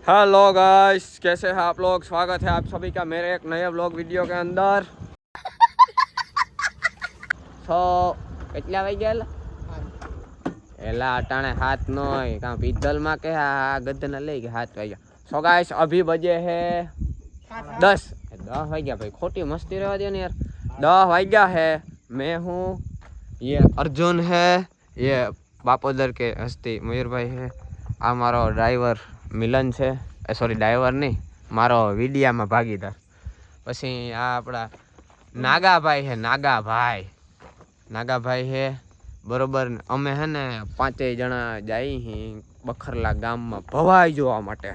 Hello guys, कैसे हैं आप लोग। स्वागत है आप सभी का मेरे एक नए व्लॉग वीडियो के अंदर। तो કેટલા વાગ્યા એલા અટાણે હાથ નો હોય કાં પીધલ માં કે આ ગદ્દના લઈ કે 7 વાગ્યા। सो गाइस अभी बजे है 10 वाग्या भाई, खोटी मस्ती रहवा दे यार। 10 वाग्या है। मैं हूँ, ये अर्जुन है, ये बापोदर के हस्ती मयूर भाई है, आ मारो ड्राइवर मिलन है, सॉरी ड्राइवर नहीं, मारो वीडिया में भागीदार। पछी आ अपना नागा भाई है, नागा भाई है बरोबर। अमे है ने 5 जना जाई ही बखरला गाम में भवाई जोवा माटे।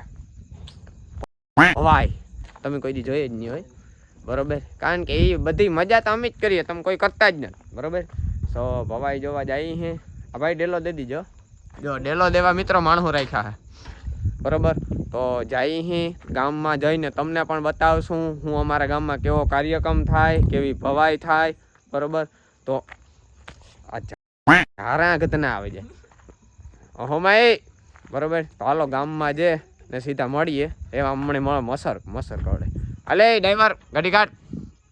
भवाई तमे कोई दी जोई ज नहीं होय बरोबर, कारण के ये बधी मजा तो अमे ज करीए, तम कोई करता ज नहीं बरोबर। सो भवाई जोवा जाई ही। आ भाई डेलो दे दीजो, जो डेलो देवा मित्रों माणसो राख्या है बरोबर। तो जाई ही गाम में जईने तमने पण बतावशुं हूँ अमारा गाम में केवो कार्यक्रम थाय, केवी भवाई थाय बरोबर। तो अच्छा हारा गतना आवे जाय ओहो माई बरोबर। तो हालो गाम में जे ने सीधा मळीए एवा हमणे मसर कवडे। अले ड्राइवर गाड़ी काट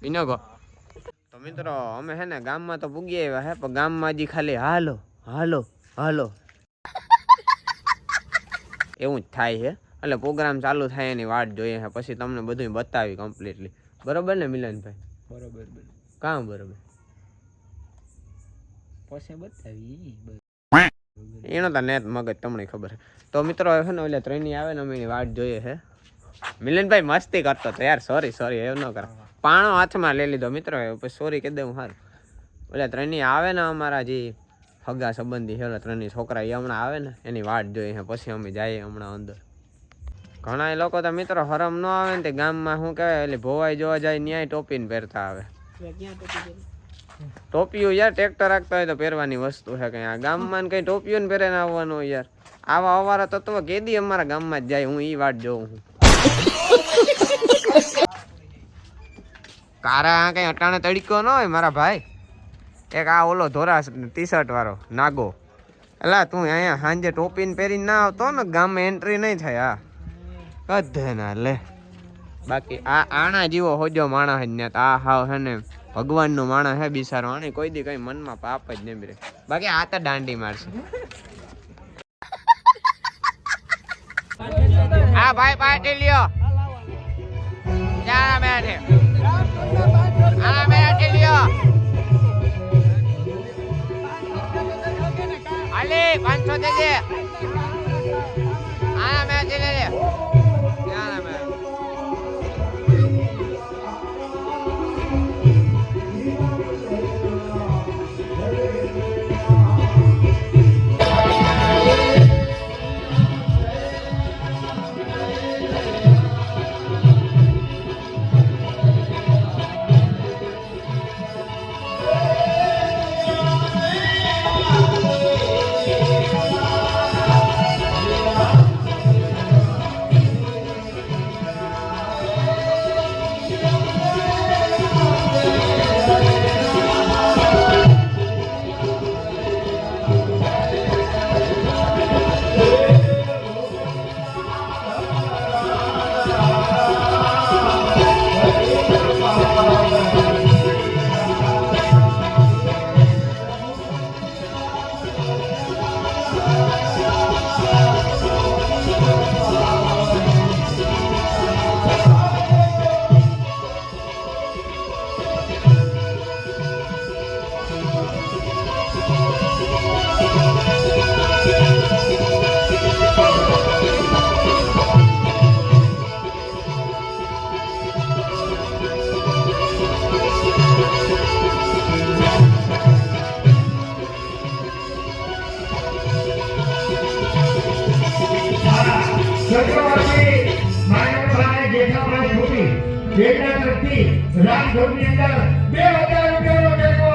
पीनो गो। तो मित्रों अमे है ने गाम में तो पुगी आव्या है, पण गाम में जी खाली हालो हालो हालो एवं ज थाय है। એટલે પ્રોગ્રામ ચાલુ થાય એની વાટ જોઈએ છે, પછી તમને બધું બતાવી કમ્પ્લીટલી બરોબર ને મિલનભાઈ? બરોબર કાં બરોબર પછી બતાવી એનો તો નેટ મગજ તમને ખબર છે। તો મિત્રો હવે ને એટલે ટ્રેની આવે ને અમે એની વાટ જોઈએ છે। મિલનભાઈ મસ્તી કરતો તો યાર, સોરી એવું ન કર, પાણો હાથમાં લઈ લીધો મિત્રો, પછી સોરી કહી દઉં સારું। એટલે ટ્રેની આવે ને અમારા જે હગા સંબંધી છે ત્રણની છોકરા એ હમણાં આવે ને એની વાટ જોઈએ છે, પછી અમે જઈએ હમણાં અંદર। ઘણા લોકો તો મિત્રો હરમ ન આવે ને તે ગામમાં શું કહેવાય એટલે ભોવાઈ જોવા જાય ન્યાય ટોપીને પહેરતા આવે। ટોપીઓ યાર ટ્રેક્ટર રાખતા હોય તો પહેરવાની વસ્તુ છે, કઈ આ ગામમાં કઈ ટોપીઓ ને પહેરીને આવવાનું હોય યાર। આવા અવારા તત્વ કેદી અમારા ગામમાં જ જાય, હું ઈ વાટ જોઉં છું। કારા કઈ અટાણે તડકો ન હોય મારા ભાઈ। એક આ ઓલો ધોરા ટી શર્ટ વાળો નાગો, એલા તું અહીંયા સાંજે ટોપીને પહેરીને ના આવતો ને ગામમાં એન્ટ્રી નહીં થાય। કદે ના લે, બાકી આ આણા જેવો હોજો માણસ જ ને આ હાવ છે ને ભગવાન નું માણસ હે બિચારો, આને કોઈ દી કઈ મનમાં પાપ જ નહીં રહે, બાકી આ તો દાંડી મારશે। આ ભાઈ પાર્ટી લ્યો જાના બેઠે, આના બેઠે લ્યો અલે 500 દેજે, આના બેઠે લે લે જાના બેઠે। જેના તરફથી રાજકોટની અંદર 2000 રૂપિયાનો ટેકો।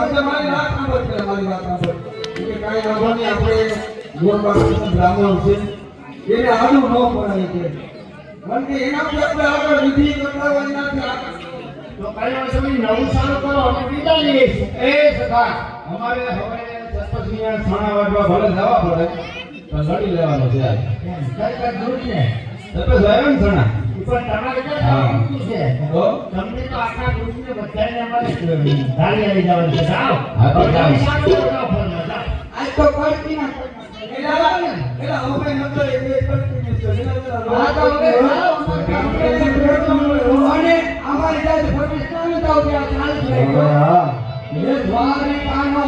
મારી વાત સાંભળ પેલા મારી વાત સાંભળ કે કાંઈ વાંધો નહીં આપણે ગોળબાબા બ્રાહ્મણ છે એને આડું ન પડાય છે કારણ કે એનાથી આપણે આગળ વિધિ કરતા હોય એનાથી આગળ તો કાંઈ વાંધો નહીં, નવું ચાલુ કરો, અમે વિદાય લઈએ છીએ. એ સખા અમારે હવે સસ્પસિંહ થાણા વાગવા ભલે જવા પડે તો લડી લેવાનો છે આજ કઈ કઈ દૂર છે. સપસ આવ્યો ને થાણા પણ તમારે ક્યાં જવાનું છે? તો તમને તો આખા ગ્રુપને બધાને અમારે ધારી આવી જવાનું છે. જાઓ. હા, તો જાઓ. તમે શાંતિ બનાવો ફોનમાં, જાઓ. આજ તો કરતી ના એલા હવે નકર એ બે કન્ટિન્યુઅસ છે હા તો હવે જાઓ, અને અમારી જાત ફોટો ચાલુ થાવ ત્યાં ચાલુ થાય હા એ દ્વારે કાનો